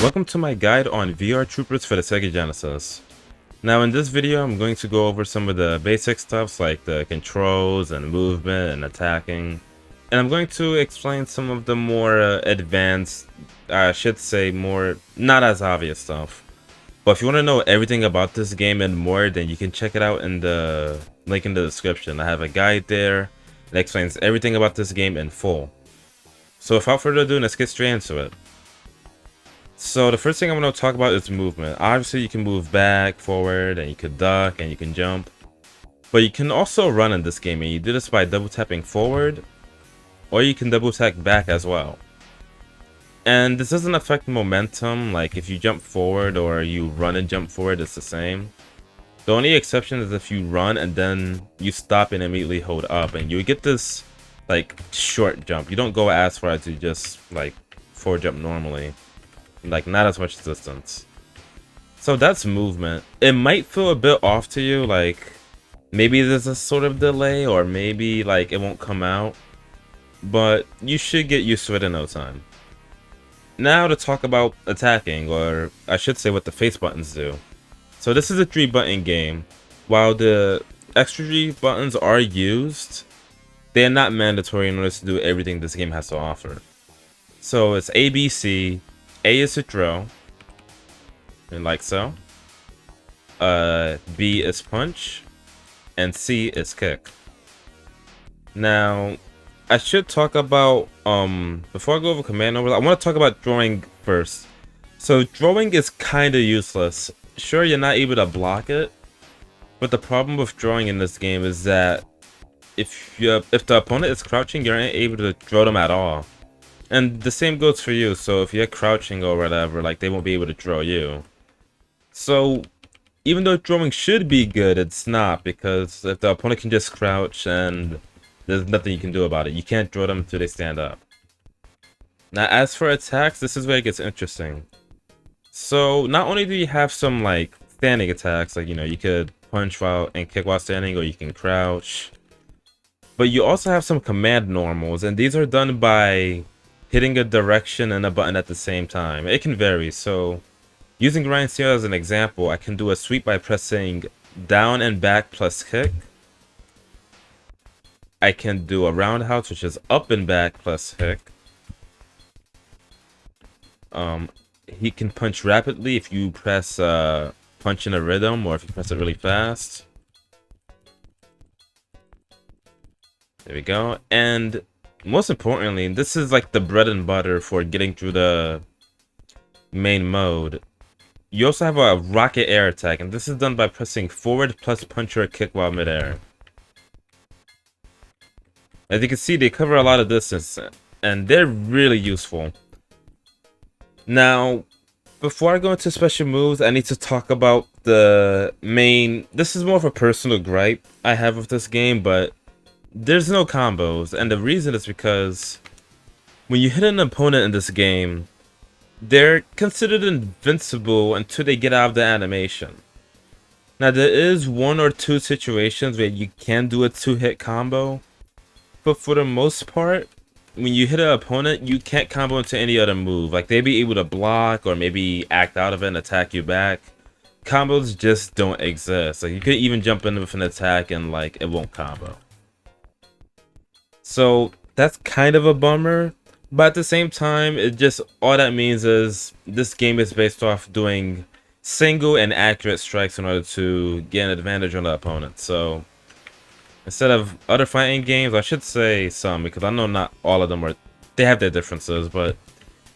Welcome to my guide on VR Troopers for the Sega Genesis. Now in this video I'm going to go over some of the basic stuffs like the controls and movement and attacking. And I'm going to explain some of the more advanced, I should say more not as obvious stuff. But if you want to know everything about this game and more, then you can check it out in the link in the description. I have a guide there that explains everything about this game in full. So without further ado, let's get straight into it. So the first thing I'm going to talk about is movement. Obviously you can move back, forward, and you can duck, and you can jump. But you can also run in this game, and you do this by double tapping forward, or you can double tap back as well. And this doesn't affect momentum, like if you jump forward or you run and jump forward, it's the same. The only exception is if you run and then you stop and immediately hold up, and you get this like short jump. You don't go as far as you just like forward jump normally. Like not as much distance. So that's movement. It might feel a bit off to you, like maybe there's a sort of delay or maybe like it won't come out, but you should get used to it in no time. Now to talk about attacking, or I should say what the face buttons do. So this is a 3-button game. While the extra 3 buttons are used, they are not mandatory in order to do everything this game has to offer. So it's A, B, C. A is to throw, and like so. B is punch, and C is kick. Now, I should talk about, before I go over command numbers, I want to talk about throwing first. So throwing is kind of useless. Sure, you're not able to block it, but the problem with throwing in this game is that if the opponent is crouching, you're not able to throw them at all. And the same goes for you, so if you're crouching or whatever, like they won't be able to throw you. So even though throwing should be good, it's not, because if the opponent can just crouch and there's nothing you can do about it. You can't throw them until they stand up. Now as for attacks, this is where it gets interesting. So not only do you have some like standing attacks, like you could punch while and kick while standing, or you can crouch. But you also have some command normals, and these are done by hitting a direction and a button at the same time. It can vary, so using Ryan Seal as an example, I can do a sweep by pressing down and back plus kick. I can do a roundhouse, which is up and back plus kick. He can punch rapidly if you press punch in a rhythm, or if you press it really fast. There we go. And most importantly, this is like the bread and butter for getting through the main mode. You also have a rocket air attack, and this is done by pressing forward plus punch or kick while midair. As you can see, they cover a lot of distance, and they're really useful. Now, before I go into special moves, I need to talk about the main... This is more of a personal gripe I have with this game, but there's no combos, and the reason is because when you hit an opponent in this game, they're considered invincible until they get out of the animation. Now there is 1 or 2 situations where you can do a 2-hit combo, but for the most part, when you hit an opponent, you can't combo into any other move. Like they'd be able to block or maybe act out of it and attack you back. Combos just don't exist. Like you could even jump in with an attack and like it won't combo. So that's kind of a bummer, but at the same time, it just all that means is this game is based off doing single and accurate strikes in order to get an advantage on the opponent. So instead of other fighting games, I should say some, because I know not all of them they have their differences, but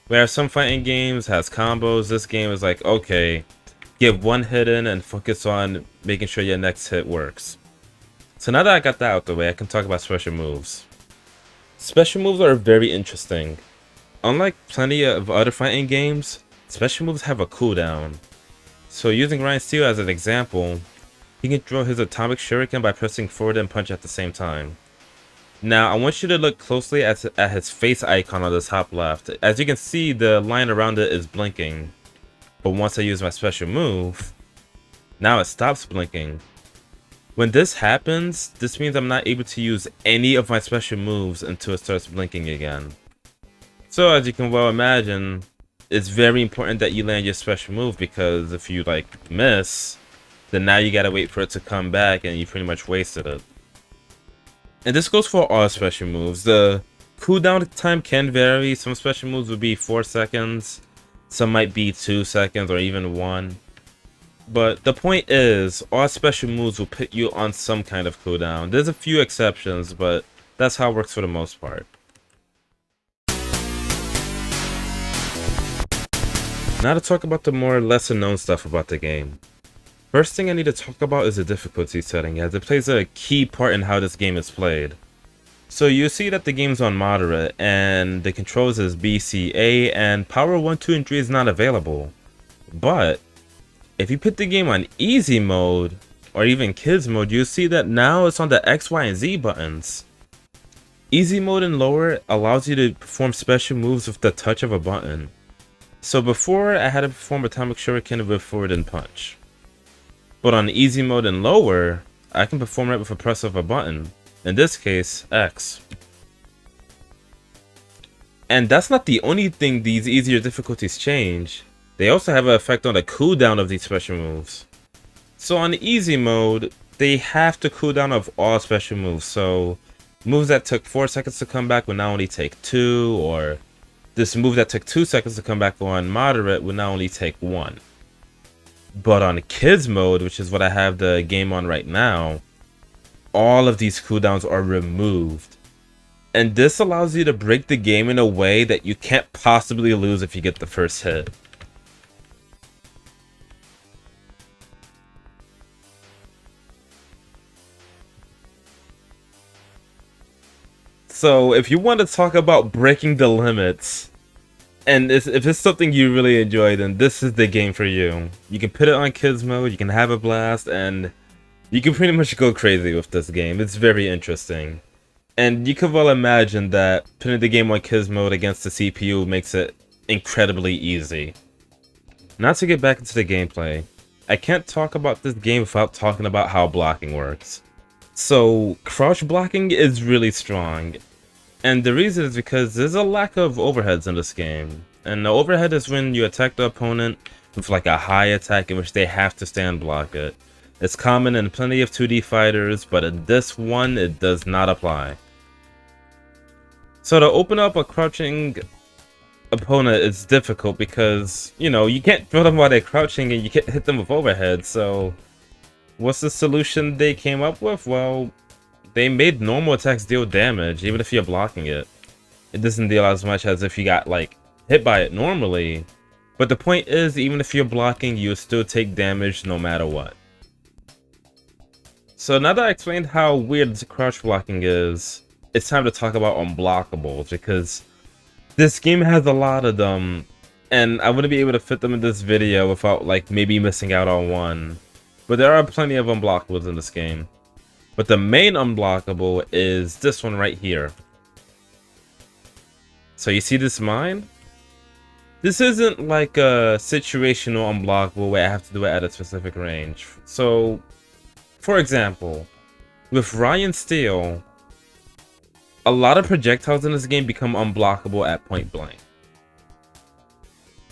where some fighting games has combos, this game is like, okay, get one hit in and focus on making sure your next hit works. So now that I got that out the way, I can talk about special moves. Special moves are very interesting. Unlike plenty of other fighting games, special moves have a cooldown. So using Ryan Steele as an example, he can throw his atomic shuriken by pressing forward and punch at the same time. Now I want you to look closely at his face icon on the top left. As you can see, the line around it is blinking. But once I use my special move, now it stops blinking. When this happens, this means I'm not able to use any of my special moves until it starts blinking again. So as you can well imagine, it's very important that you land your special move, because if you like miss, then now you gotta wait for it to come back and you pretty much wasted it. And this goes for all special moves. The cooldown time can vary. Some special moves would be 4 seconds, some might be 2 seconds or even 1. But the point is, all special moves will put you on some kind of cooldown. There's a few exceptions, but that's how it works for the most part. Now to talk about the more lesser known stuff about the game. First thing I need to talk about is the difficulty setting, as it plays a key part in how this game is played. So you see that the game's on moderate, and the controls is B, C, A, and power 1, 2, and 3 is not available. But if you put the game on easy mode, or even kids mode, you'll see that now it's on the X, Y, and Z buttons. Easy mode and lower allows you to perform special moves with the touch of a button. So before, I had to perform Atomic Shuriken with forward and punch. But on easy mode and lower, I can perform it with a press of a button. In this case, X. And that's not the only thing these easier difficulties change. They also have an effect on the cooldown of these special moves. So on easy mode, they have the cooldown of all special moves. So moves that took 4 seconds to come back will now only take 2, or this move that took 2 seconds to come back on moderate will now only take 1. But on kids mode, which is what I have the game on right now, all of these cooldowns are removed. And this allows you to break the game in a way that you can't possibly lose if you get the first hit. So if you want to talk about breaking the limits, and if it's something you really enjoy, then this is the game for you. You can put it on kids mode, you can have a blast, and you can pretty much go crazy with this game. It's very interesting. And you could well imagine that putting the game on kids mode against the CPU makes it incredibly easy. Now to get back into the gameplay, I can't talk about this game without talking about how blocking works. So crouch blocking is really strong. And the reason is because there's a lack of overheads in this game. And the overhead is when you attack the opponent with like a high attack in which they have to stand block it. It's common in plenty of 2D fighters, but in this one it does not apply. So to open up a crouching opponent is difficult because, you know, you can't throw them while they're crouching and you can't hit them with overhead. So what's the solution they came up with? Well, they made normal attacks deal damage, even if you're blocking it. It doesn't deal as much as if you got, like, hit by it normally. But the point is, even if you're blocking, you'll still take damage no matter what. So now that I explained how weird crouch blocking is, it's time to talk about unblockables, because this game has a lot of them, and I wouldn't be able to fit them in this video without, like, maybe missing out on one. But there are plenty of unblockables in this game. But the main unblockable is this one right here. So you see this mine? This isn't like a situational unblockable where I have to do it at a specific range. So, for example, with Ryan Steel, a lot of projectiles in this game become unblockable at point blank.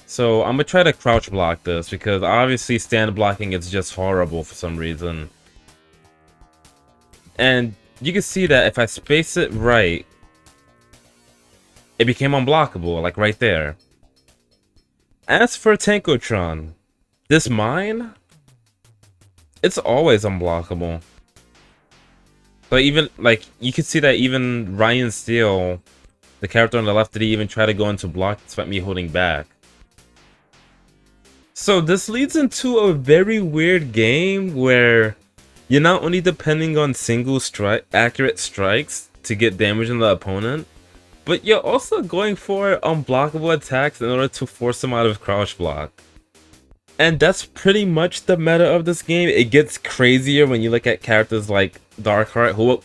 So I'm gonna try to crouch block this because obviously stand blocking is just horrible for some reason. And you can see that if I space it right, it became unblockable, like right there. As for Tankotron, this mine, it's always unblockable. So even, like, you can see that even Ryan Steele, the character on the left, didn't even try to go into block despite me holding back. So this leads into a very weird game where you're not only depending on single accurate strikes to get damage on the opponent, but you're also going for unblockable attacks in order to force them out of crouch block. And that's pretty much the meta of this game. It gets crazier when you look at characters like Darkheart, who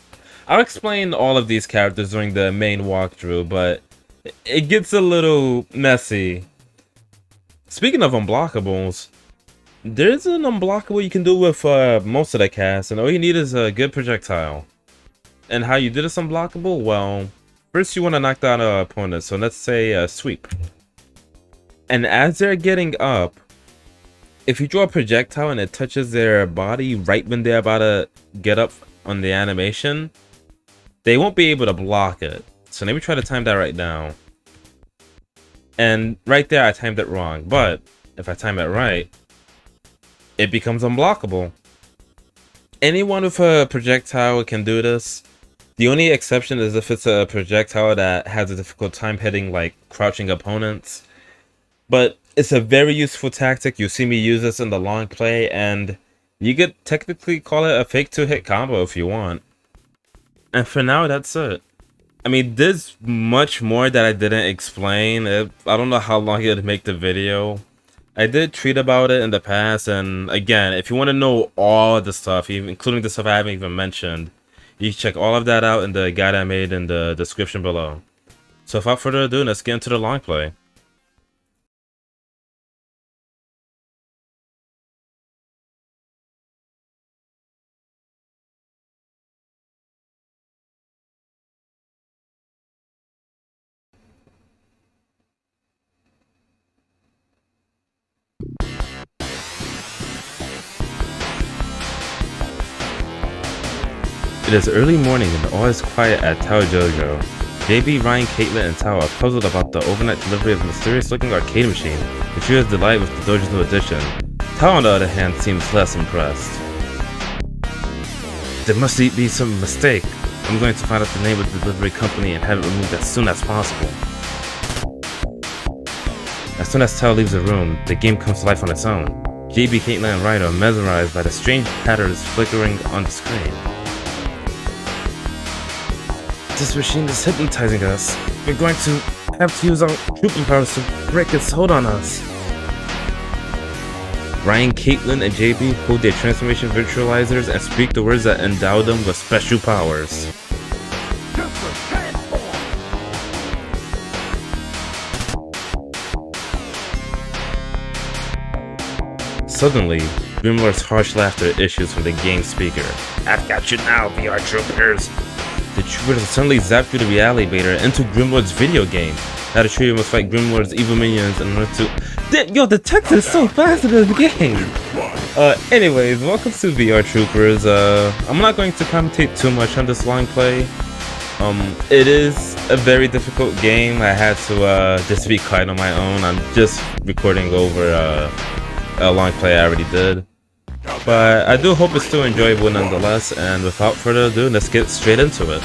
I'll explain all of these characters during the main walkthrough, but it gets a little messy. Speaking of unblockables, there's an unblockable you can do with most of the cast, and all you need is a good projectile. And how you do this unblockable? Well, first you want to knock down an opponent, so let's say sweep. And as they're getting up, if you draw a projectile and it touches their body right when they're about to get up on the animation, they won't be able to block it. So let me try to time that right now. And right there I timed it wrong, but if I time it right, it becomes unblockable. Anyone with a projectile can do this. The only exception is if it's a projectile that has a difficult time hitting like crouching opponents. But it's a very useful tactic. You'll see me use this in the long play, and you could technically call it a fake 2-hit combo if you want. And for now, that's it. I mean, there's much more that I didn't explain. I don't know how long it'd make the video. I did tweet about it in the past, and again, if you want to know all the stuff, including the stuff I haven't even mentioned, you can check all of that out in the guide I made in the description below. So without further ado, let's get into the long play. It is early morning and all is quiet at Tao Jojo. JB, Ryan, Kaitlin, and Tao are puzzled about the overnight delivery of a mysterious-looking arcade machine, the trio's delight with the dojo's new addition. Tao, on the other hand, seems less impressed. There must be some mistake. I'm going to find out the name of the delivery company and have it removed as soon as possible. As soon as Tao leaves the room, the game comes to life on its own. JB, Kaitlin, and Ryan are mesmerized by the strange patterns flickering on the screen. This machine is hypnotizing us. We're going to have to use our trooping powers to break its hold on us. Ryan, Kaitlin, and JB hold their transformation virtualizers and speak the words that endow them with special powers. Suddenly, Grimlord's harsh laughter issues from the game speaker. I've got you now, VR troopers! The troopers suddenly zap through the reality elevator into Grimlord's video game. Now the trio must fight Grimlord's evil minions in order to... Yo, the text is so fast in this game! Anyways, welcome to VR Troopers. I'm not going to commentate too much on this long play. It is a very difficult game. I had to just be quiet on my own. I'm just recording over a long play I already did. But I do hope it's still enjoyable nonetheless, and without further ado, let's get straight into it.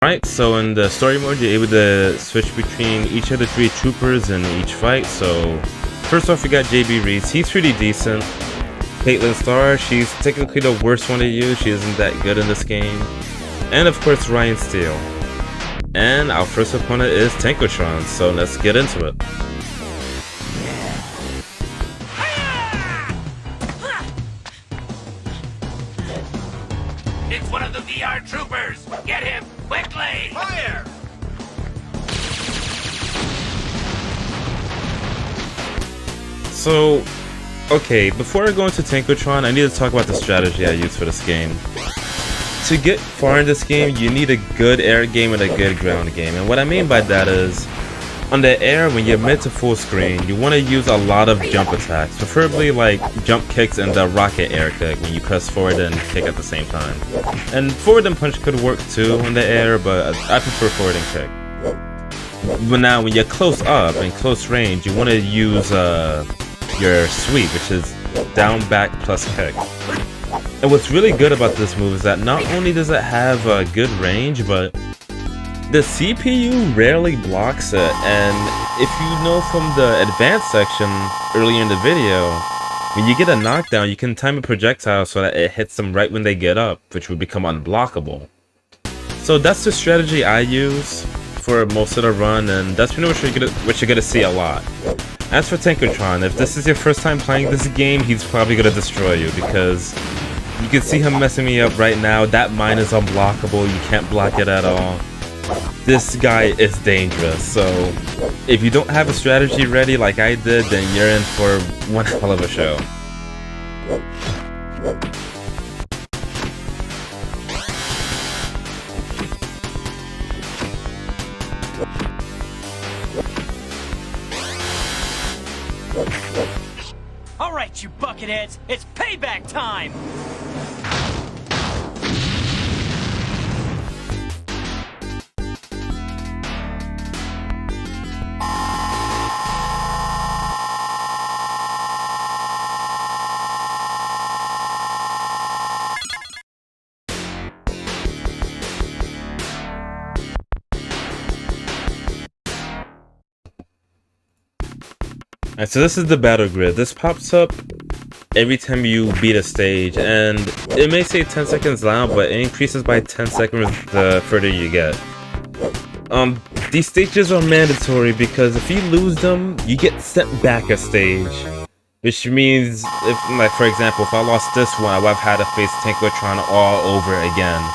Alright, so in the story mode, you're able to switch between each of the 3 troopers in each fight. So first off, we got JB Reese. He's pretty decent. Kaitlin Star, she's technically the worst one to use. She isn't that good in this game. And of course, Ryan Steele. And our first opponent is Tankotron, so let's get into it. It's one of the VR troopers! Get him, quickly! Fire! So, okay, before I go into Tankotron, I need to talk about the strategy I use for this game. To get far in this game, you need a good air game and a good ground game. And what I mean by that is, on the air, when you're mid to full screen, you want to use a lot of jump attacks, preferably like jump kicks and the rocket air kick when you press forward and kick at the same time. And forward and punch could work too in the air, but I prefer forward and kick. But now when you're close up and close range, you want to use your sweep, which is down, back, plus kick. And what's really good about this move is that not only does it have a good range, but the CPU rarely blocks it. And if you know from the advanced section earlier in the video, when you get a knockdown, you can time a projectile so that it hits them right when they get up, which would become unblockable. So that's the strategy I use for most of the run, and that's pretty much what you're gonna see a lot. As for Tankotron, if this is your first time playing this game, he's probably gonna destroy you, because you can see him messing me up right now. That mine is unblockable, you can't block it at all. this guy is dangerous. So if you don't have a strategy ready like I did, then you're in for one hell of a show. All right, you bucketheads, it's payback time! Alright, so this is the battle grid. This pops up every time you beat a stage, and it may say 10 seconds now, but it increases by 10 seconds the further you get. These stages are mandatory because if you lose them, you get sent back a stage. Which means, if, like, for example, if I lost this one, I would have had to face Tankotron all over again.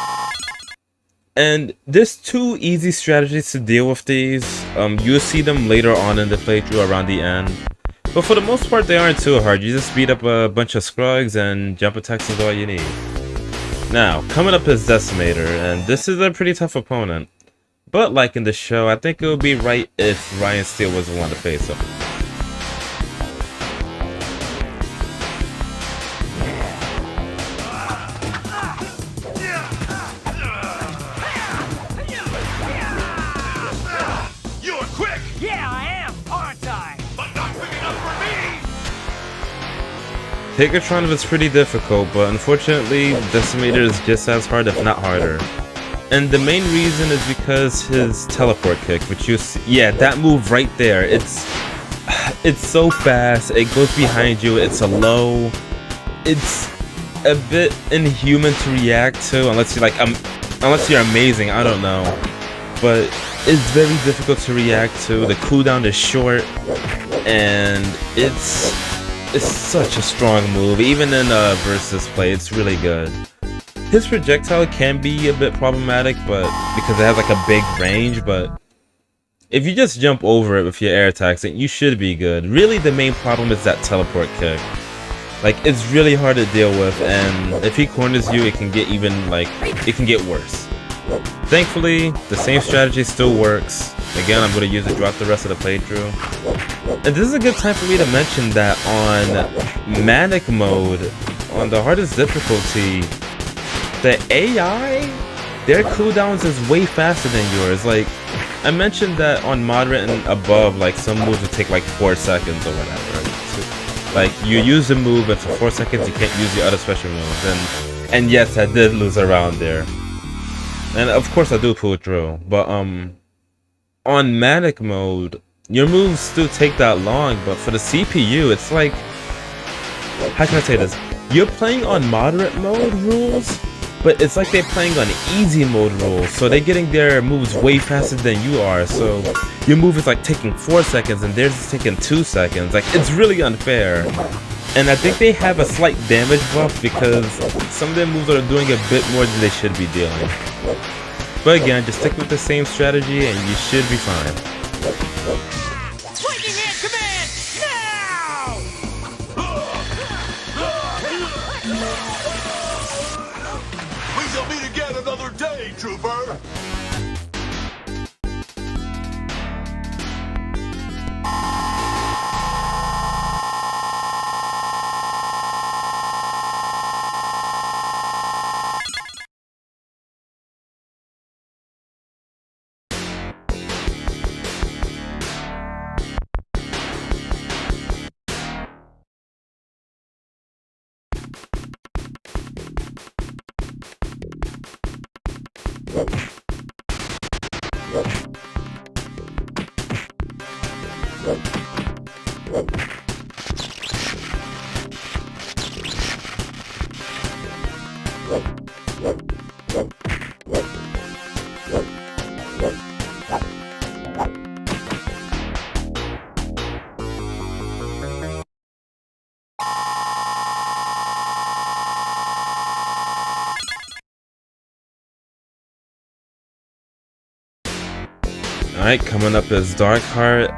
And there's two easy strategies to deal with these. You'll see them later on in the playthrough around the end. But for the most part, they aren't too hard. You just beat up a bunch of scrugs and jump attacks is all you need. Now, coming up is Decimator, and this is a pretty tough opponent. But like in the show, I think it would be right if Ryan Steele was the one to face him. Tankotron was pretty difficult, but unfortunately, Decimator is just as hard, if not harder. And the main reason is because his teleport kick, which you see, yeah, that move right there, it's so fast, it goes behind you, it's a low, it's a bit inhuman to react to, unless you're amazing, I don't know. But it's very difficult to react to, the cooldown is short, and it's such a strong move. Even in versus play, it's really good. His projectile can be a bit problematic, but because it has like a big range, but if you just jump over it with your air attacks, you should be good. Really, the main problem is that teleport kick. Like, it's really hard to deal with, and if he corners you, it can get it can get worse. Thankfully, the same strategy still works. Again, I'm going to use it throughout the rest of the playthrough. And this is a good time for me to mention that on Manic mode, on the hardest difficulty, the AI, their cooldowns is way faster than yours. Like, I mentioned that on moderate and above, like, some moves would take like 4 seconds or whatever. Like, you use a move, and for 4 seconds you can't use the other special moves. And yes, I did lose a round there. And of course I do pull through, but on Manic mode, your moves still take that long, but for the CPU, it's like, how can I say this? You're playing on moderate mode rules, but it's like they're playing on easy mode rules, so they're getting their moves way faster than you are, so your move is like taking 4 seconds and theirs is taking 2 seconds. Like, it's really unfair. And I think they have a slight damage buff because some of their moves are doing a bit more than they should be dealing. But again, just stick with the same strategy and you should be fine. Lightning Hand Command, now! We shall meet again another day, Trooper! Alright, coming up is Darkheart.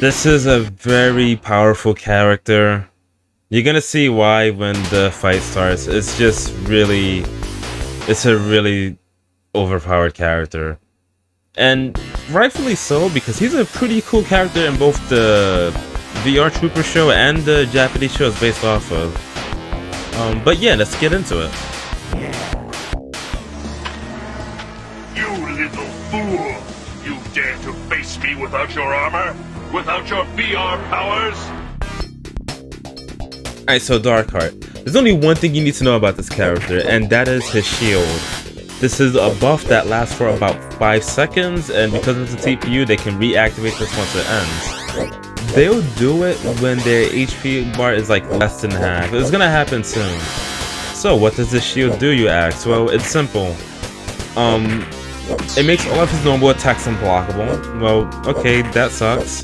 This is a very powerful character. You're gonna see why when the fight starts. It's a really overpowered character. And rightfully so, because he's a pretty cool character in both the VR Trooper show and the Japanese show it's based off of. But yeah, let's get into it. You little fool! You dare to face me without your armor? Without your VR powers? Alright, so Darkheart. There's only one thing you need to know about this character, and that is his shield. This is a buff that lasts for about 5 seconds, and because it's a TPU, they can reactivate this once it ends. They'll do it when their HP bar is like less than half. It's gonna happen soon. So what does this shield do, you ask? Well, it's simple. It makes all of his normal attacks unblockable. Well, okay, that sucks.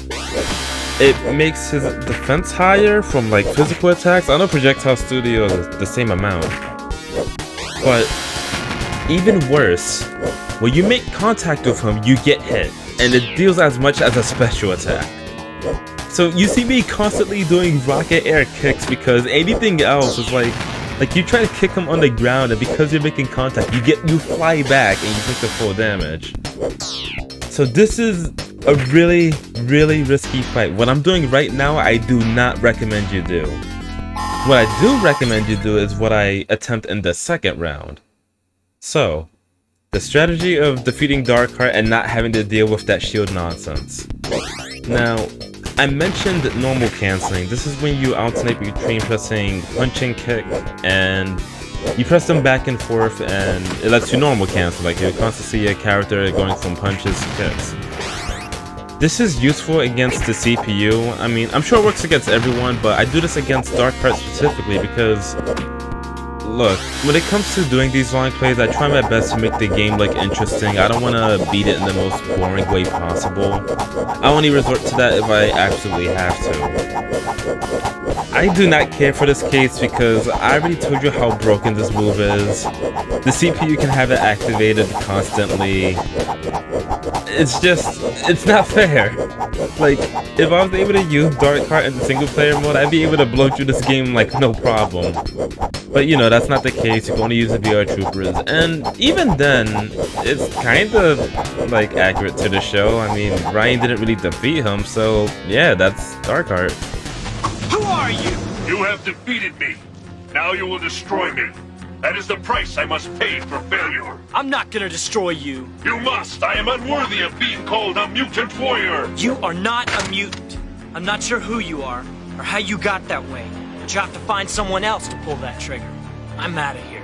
It makes his defense higher from like physical attacks. I know Projectile Studio is the same amount. But even worse, when you make contact with him, you get hit. And it deals as much as a special attack. So you see me constantly doing rocket air kicks because anything else is like you try to kick him on the ground, and because you're making contact, you fly back and you take the full damage. So this is a really, really risky fight. What I'm doing right now, I do not recommend you do. What I do recommend you do is what I attempt in the second round. So, the strategy of defeating Darkheart and not having to deal with that shield nonsense. Now, I mentioned normal canceling. This is when you alternate between pressing punch and kick, and you press them back and forth, and it lets you normal cancel. Like you constantly see a character going from punches to kicks. This is useful against the CPU. I mean, I'm sure it works against everyone, but I do this against Darkheart specifically because, look, when it comes to doing these long plays, I try my best to make the game look interesting. I don't want to beat it in the most boring way possible. I only resort to that if I absolutely have to. I do not care for this case because I already told you how broken this move is. The CPU can have it activated constantly. It's not fair. Like, if I was able to use Darkheart in the single player mode, I'd be able to blow through this game like no problem. But you know, that's not the case. You can only use the VR Troopers, and even then, it's kind of like accurate to the show. I mean, Ryan didn't really defeat him, so yeah, that's Darkheart. Who are you? You have defeated me. Now you will destroy me. That is the price I must pay for failure. I'm not gonna destroy you. You must. I am unworthy of being called a mutant warrior. You are not a mutant. I'm not sure who you are, or how you got that way. But you have to find someone else to pull that trigger. I'm out of here.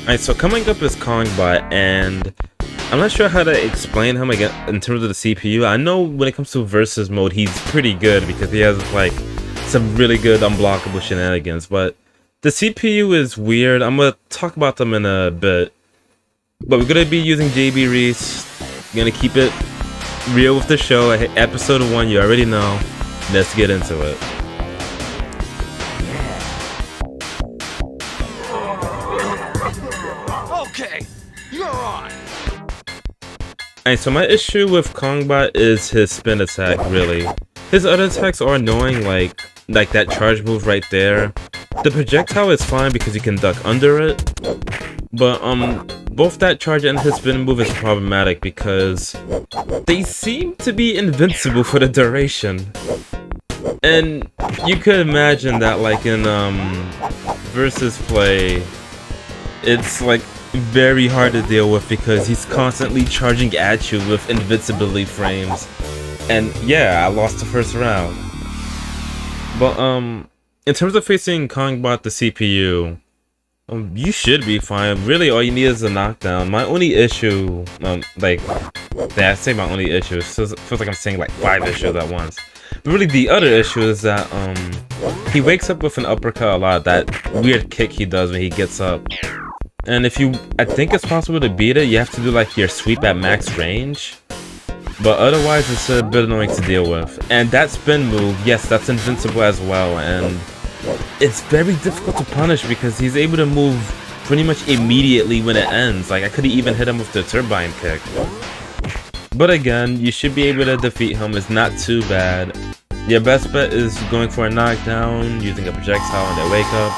Alright, so coming up is Kongbot, and I'm not sure how to explain him again in terms of the CPU. I know when it comes to versus mode, he's pretty good because he has like some really good unblockable shenanigans, but the CPU is weird. I'm gonna talk about them in a bit, but we're gonna be using JB Reese. We're gonna keep it real with the show. Episode 1, you already know. Let's get into it. Alright, so my issue with Kongbot is his spin attack, really. His other attacks are annoying, like that charge move right there. The projectile is fine because you can duck under it, but both that charge and his spin move is problematic because they seem to be invincible for the duration. And you could imagine that, like, in versus play, it's like very hard to deal with because he's constantly charging at you with invincibility frames. And yeah, I lost the first round. But in terms of facing Kongbot the CPU, you should be fine. Really, all you need is a knockdown. My only issue, like, I say my only issue, it feels like I'm saying like 5 issues at once. But really, the other issue is that he wakes up with an uppercut a lot. That weird kick he does when he gets up. And if you, I think it's possible to beat it, you have to do like your sweep at max range. But otherwise, it's a bit annoying to deal with. And that spin move, yes, that's invincible as well. And it's very difficult to punish because he's able to move pretty much immediately when it ends. Like, I could have even hit him with the turbine kick. But again, you should be able to defeat him. It's not too bad. Your best bet is going for a knockdown, using a projectile and they wake up.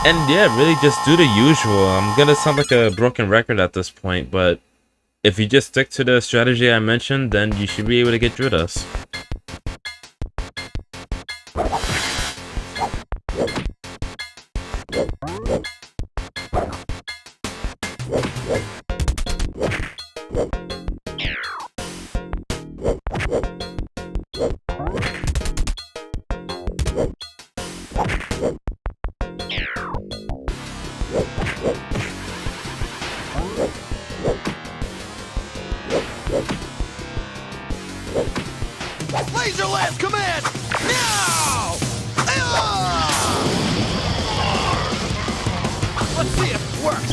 And yeah, really just do the usual. I'm gonna sound like a broken record at this point, but if you just stick to the strategy I mentioned, then you should be able to get through this. Laser last command! Now! Let's see if it works.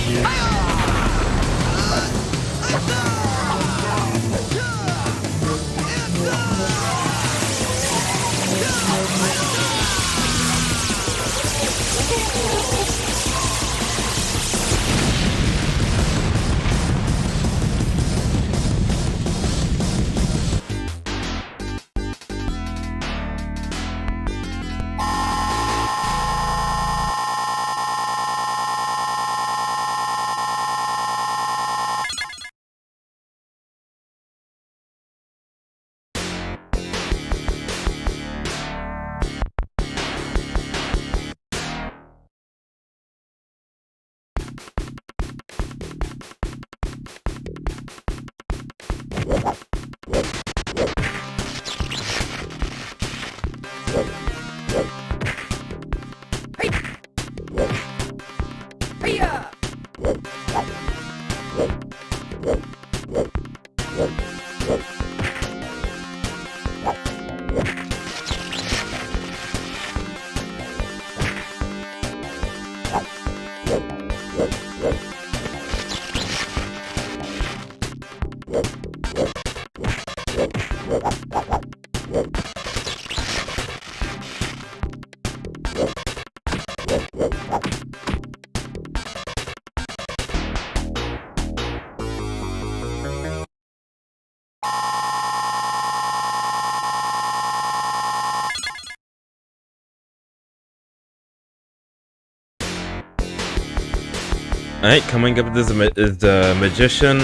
Alright, coming up is the Magician.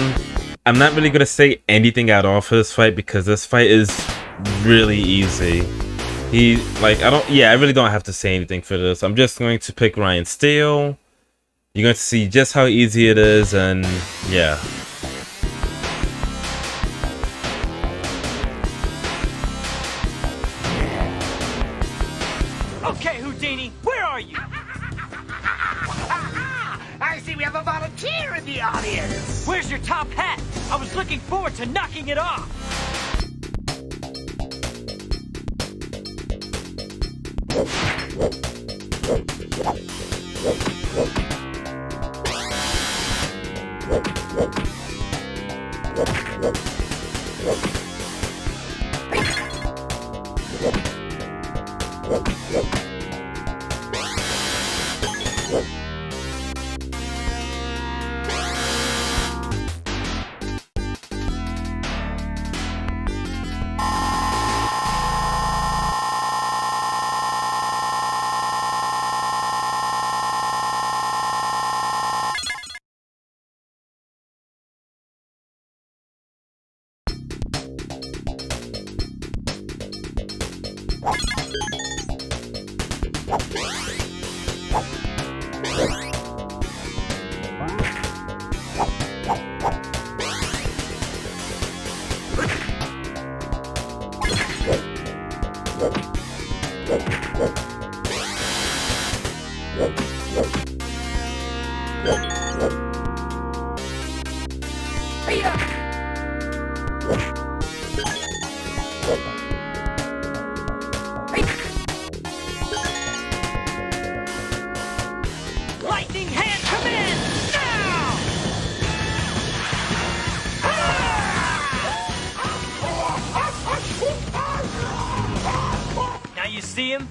I'm not really gonna say anything at all for this fight because this fight is really easy. I really don't have to say anything for this. I'm just going to pick Ryan Steele. You're going to see just how easy it is, and yeah. Okay, Houdini, where are you? I see we have a volunteer in the audience! Where's your top hat? I was looking forward to knocking it off. Lightning hand, come in! Now! Now you see him?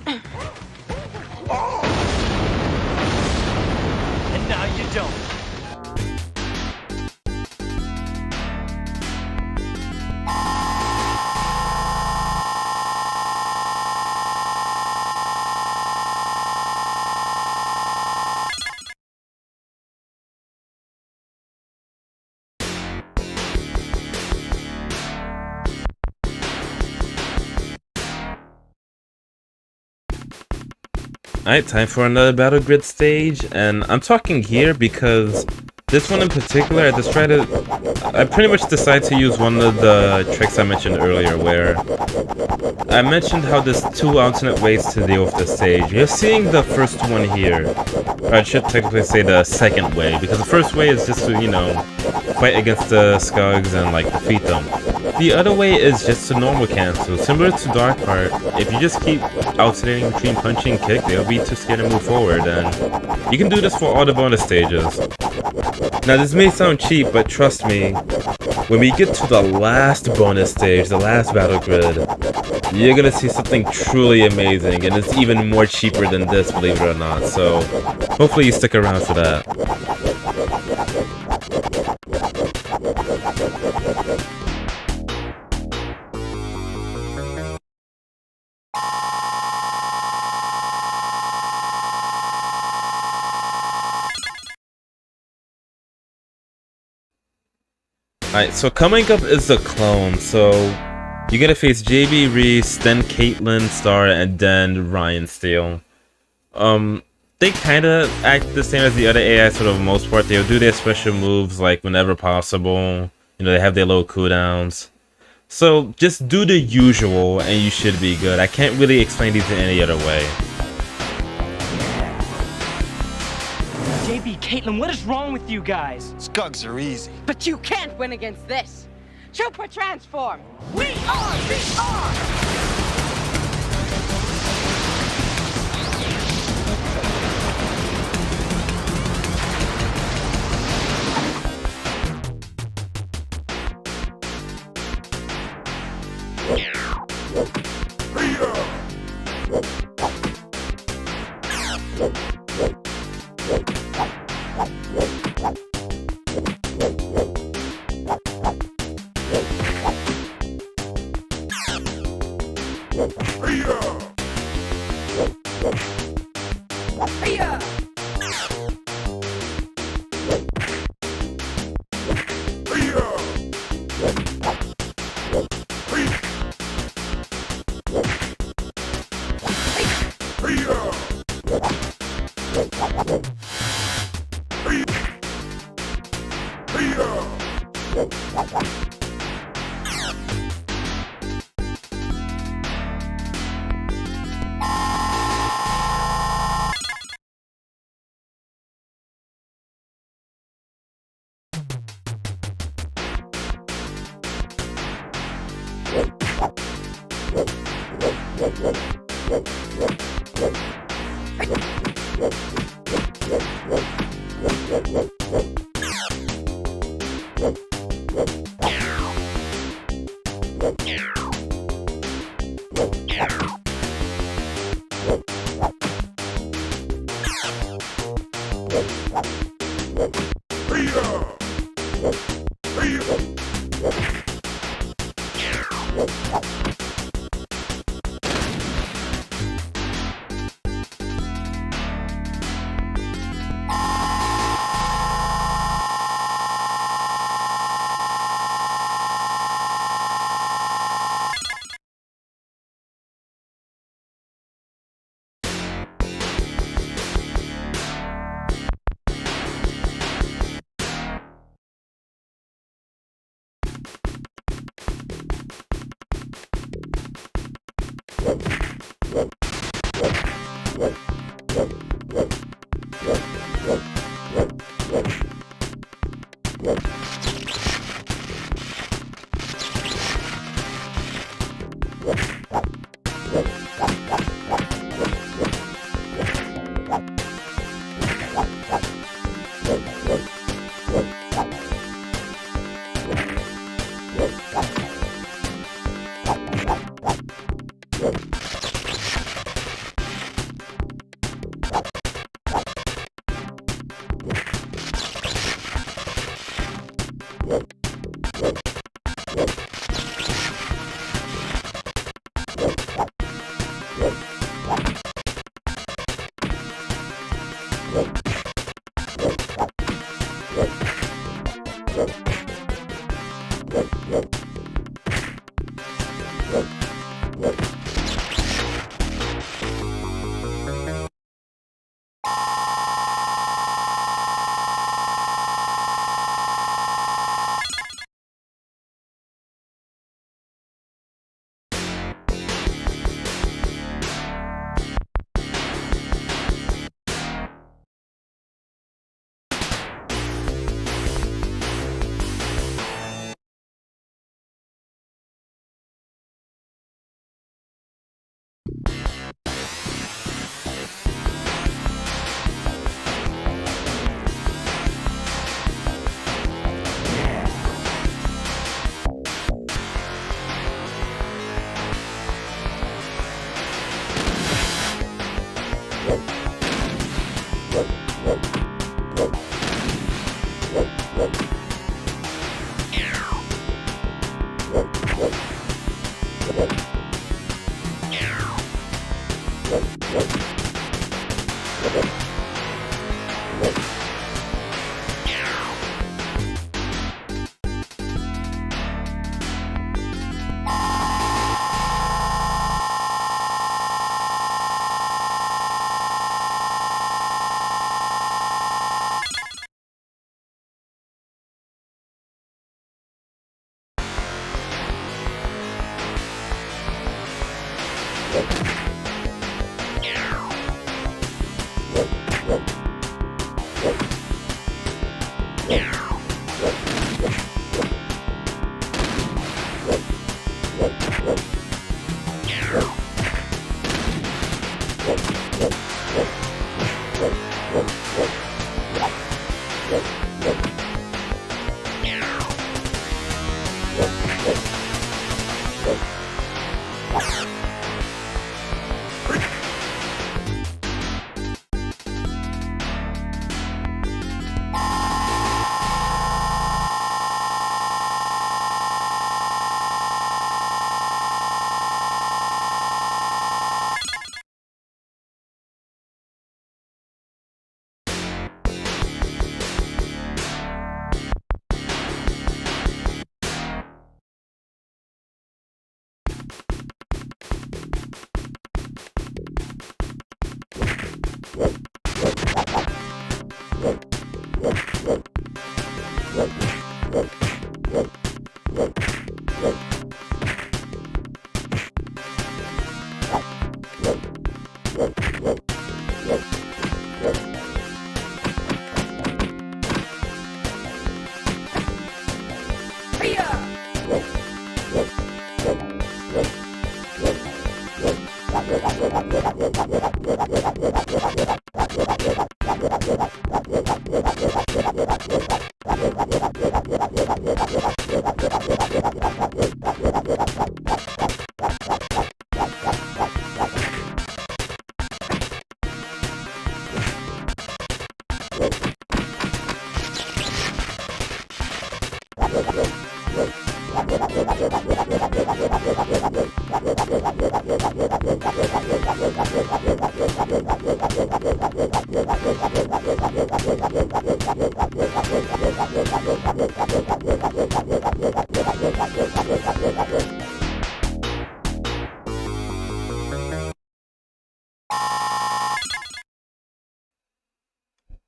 And now you don't. Alright, time for another Battle Grid stage, and I'm talking here because this one in particular, I pretty much decide to use one of the tricks I mentioned earlier, where I mentioned how there's two alternate ways to deal with this stage. You're seeing the first one here, or I should technically say the second way, because the first way is just to, you know, fight against the Skugs and, like, defeat them. The other way is just a normal cancel. Similar to Dark Heart, if you just keep alternating between punching and kick, they'll be too scared to move forward, and you can do this for all the bonus stages. Now this may sound cheap, but trust me, when we get to the last bonus stage, the last Battle Grid, you're gonna see something truly amazing, and it's even more cheaper than this, believe it or not, so hopefully you stick around for that. Alright, so coming up is the clone, so you're gonna face JB, Reese, then Kaitlin, Star, and then Ryan Steele. They kinda act the same as the other AIs for the most part. They'll do their special moves like whenever possible. You know, they have their little cooldowns. So just do the usual and you should be good. I can't really explain these in any other way. JB, Kaitlin, what is wrong with you guys? Skugs are easy. But you can't win against this. Super transform. We are the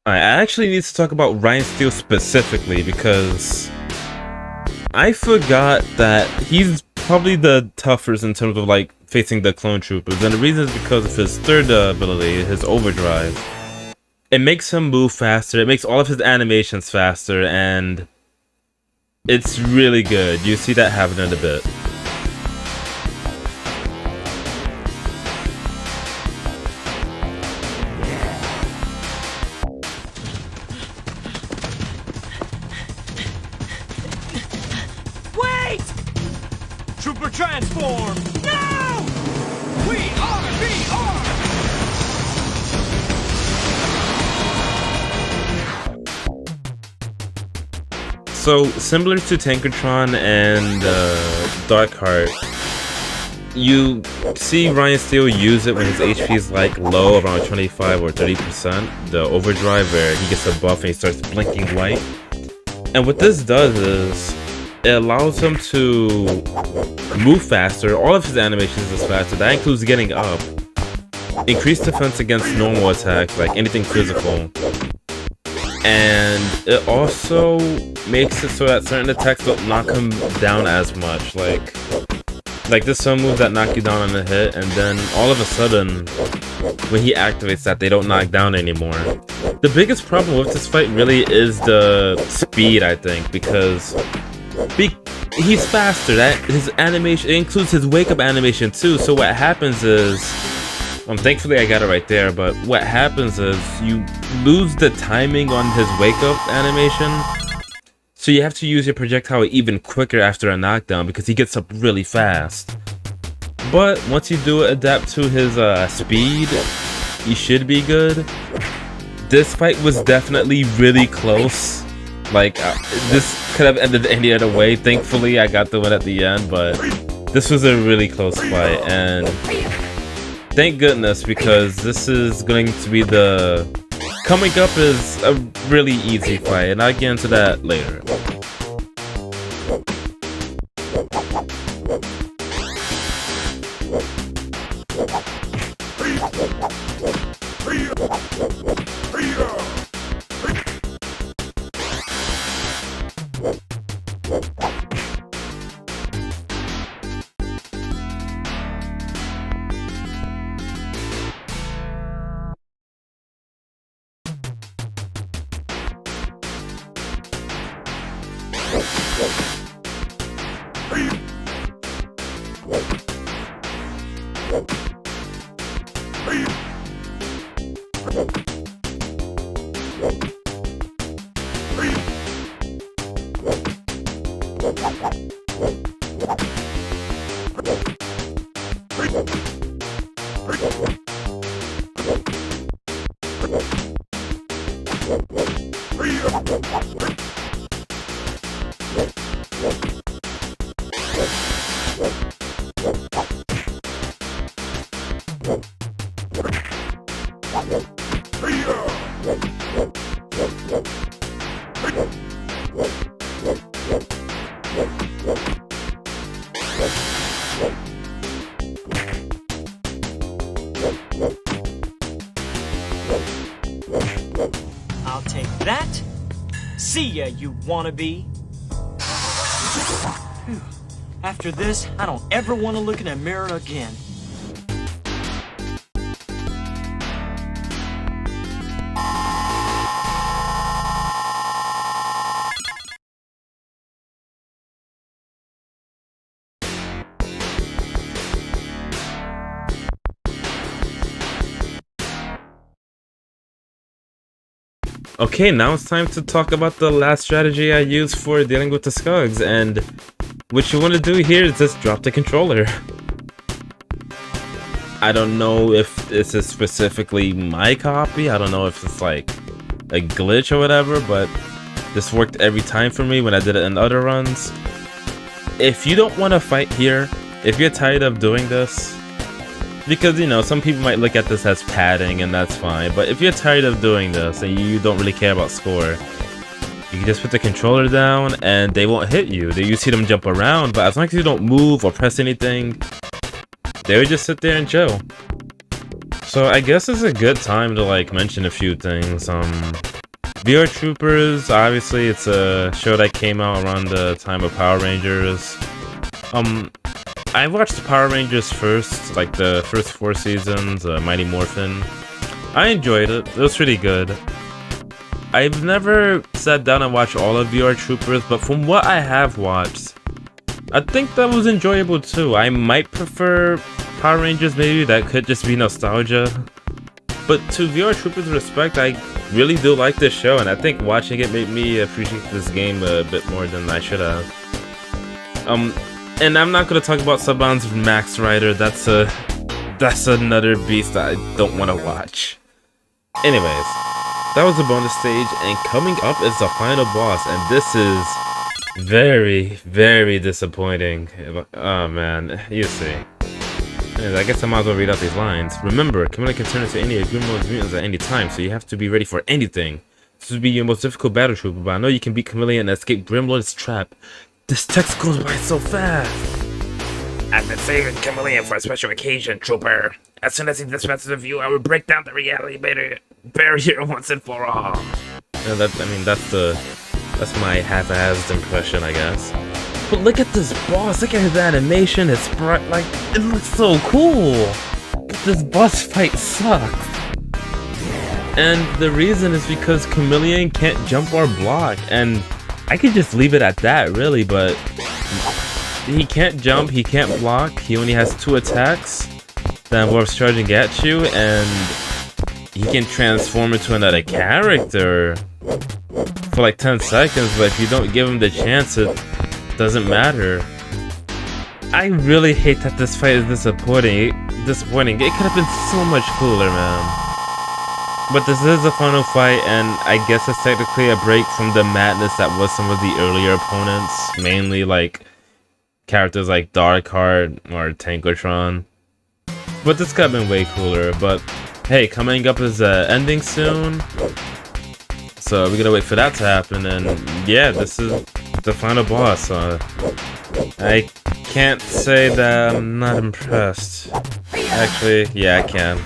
I actually need to talk about Ryan Steele specifically because I forgot that he's probably the toughest in terms of like facing the clone troopers, and the reason is because of his third ability, his overdrive. It makes him move faster. It makes all of his animations faster, and it's really good. You see that happen in a bit. Wait! Trooper transform! No! We are VR! So, similar to Tankotron and Darkheart, you see Ryan Steele use it when his HP is like low, around 25 or 30%, the overdrive, where he gets a buff and he starts blinking white. And what this does is, it allows him to move faster. All of his animations is faster. That includes getting up, increased defense against normal attacks, like anything physical. And it also makes it so that certain attacks don't knock him down as much. Like there's some moves that knock you down on a hit, and then all of a sudden, when he activates that, they don't knock down anymore. The biggest problem with this fight really is the speed, I think, because he's faster. That his animation, it includes his wake up animation too. So what happens is, thankfully I got it right there, but what happens is you lose the timing on his wake up animation. So you have to use your projectile even quicker after a knockdown because he gets up really fast. But once you do adapt to his speed, you should be good. This fight was definitely really close. Like, this could have ended any other way. Thankfully, I got the win at the end, but this was a really close fight, and thank goodness, because this is going to be the... Coming up is a really easy fight, and I'll get into that later. I'll take that. See ya, you wannabe. Phew. After this, I don't ever want to look in a mirror again. Okay, now it's time to talk about the last strategy I used for dealing with the Skugs, and what you want to do here is just drop the controller. I don't know if this is specifically my copy, I don't know if it's like a glitch or whatever, but this worked every time for me when I did it in other runs. If you don't want to fight here, if you're tired of doing this, because, you know, some people might look at this as padding, and that's fine. But if you're tired of doing this and you don't really care about score, you can just put the controller down and they won't hit you. You see them jump around, but as long as you don't move or press anything, they would just sit there and chill. So I guess it's a good time to, like, mention a few things. VR Troopers, obviously it's a show that came out around the time of Power Rangers. I watched Power Rangers first, like the first 4 seasons, Mighty Morphin. I enjoyed it. It was pretty good. I've never sat down and watched all of VR Troopers, but from what I have watched, I think that was enjoyable too. I might prefer Power Rangers maybe, that could just be nostalgia. But to VR Troopers' respect, I really do like this show, and I think watching it made me appreciate this game a bit more than I should have. And I'm not gonna talk about Saban's Max Rider. That's another beast that I don't want to watch. Anyways, that was the bonus stage, and coming up is the final boss, and this is very, very disappointing. Oh man, you see. Anyways, I guess I might as well read out these lines. Remember, Kamelion can turn into any of Grimlord's mutants at any time, so you have to be ready for anything. This would be your most difficult battle trooper, but I know you can beat Kamelion and escape Grimlord's trap. This text goes by so fast. I've been saving Kamelion for a special occasion, trooper. As soon as he dispenses with you, I will break down the reality barrier once and for all. Yeah, that's my half-assed impression, I guess. But look at this boss, look at his animation, his sprite, like, it looks so cool! This boss fight sucks! And the reason is because Kamelion can't jump or block, and I could just leave it at that, really, but he can't jump, he can't block, he only has 2 attacks that involves charging at you, and he can transform into another character for like 10 seconds, but if you don't give him the chance, it doesn't matter. I really hate that this fight is disappointing. It could have been so much cooler, man. But this is the final fight, and I guess it's technically a break from the madness that was some of the earlier opponents, mainly like characters like Darkheart or Tankotron. But this could have been way cooler. But hey, coming up is ending soon, so we're gonna wait for that to happen. And yeah, this is the final boss. I can't say that I'm not impressed. Actually, yeah, I can.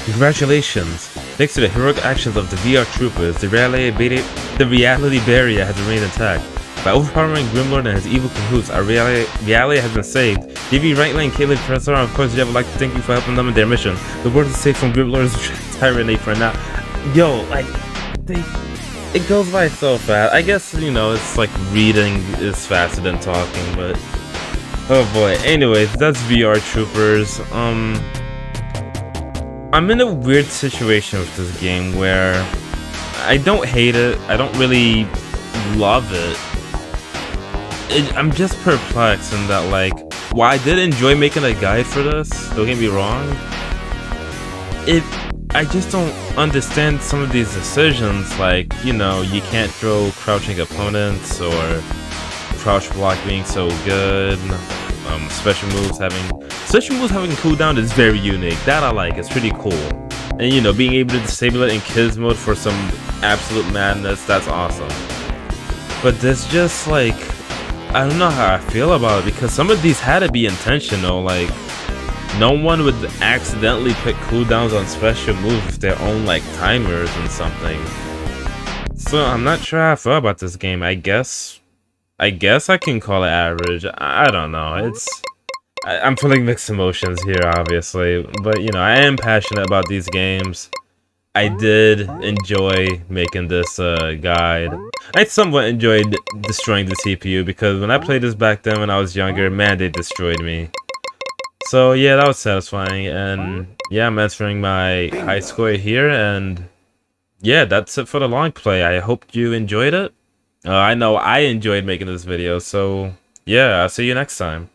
Congratulations! Thanks to the heroic actions of the VR Troopers, the reality barrier has remained intact. By overpowering Grimlord and his evil cahoots, our reality has been saved. DV, Rankley, and Kaitlin, Professor, and of course, Jeff would like to thank you for helping them in their mission. The world is safe from Grimlord's tyranny for now. Yo, like, it goes by so fast. I guess, you know, it's like reading is faster than talking, but oh boy. Anyways, that's VR Troopers. I'm in a weird situation with this game where I don't hate it, I don't really love it. I'm just perplexed in that, like, while I did enjoy making a guide for this, don't get me wrong, I just don't understand some of these decisions, like, you know, you can't throw crouching opponents, or crouch block being so good, special moves having cooldown is very unique. That I like, it's pretty cool. And you know, being able to disable it in kids mode for some absolute madness, that's awesome. But there's just like, I don't know how I feel about it, because some of these had to be intentional. Like, no one would accidentally put cooldowns on special moves with their own like timers and something. So I'm not sure how I feel about this game. I guess I can call it average. I don't know. I'm feeling mixed emotions here, obviously, but you know, I am passionate about these games. I did enjoy making this guide. I somewhat enjoyed destroying the CPU, because when I played this back then when I was younger, man, they destroyed me. So yeah, that was satisfying, and yeah, I'm answering my high score here, and yeah, that's it for the long play. I hope you enjoyed it. I know I enjoyed making this video, so yeah, I'll see you next time.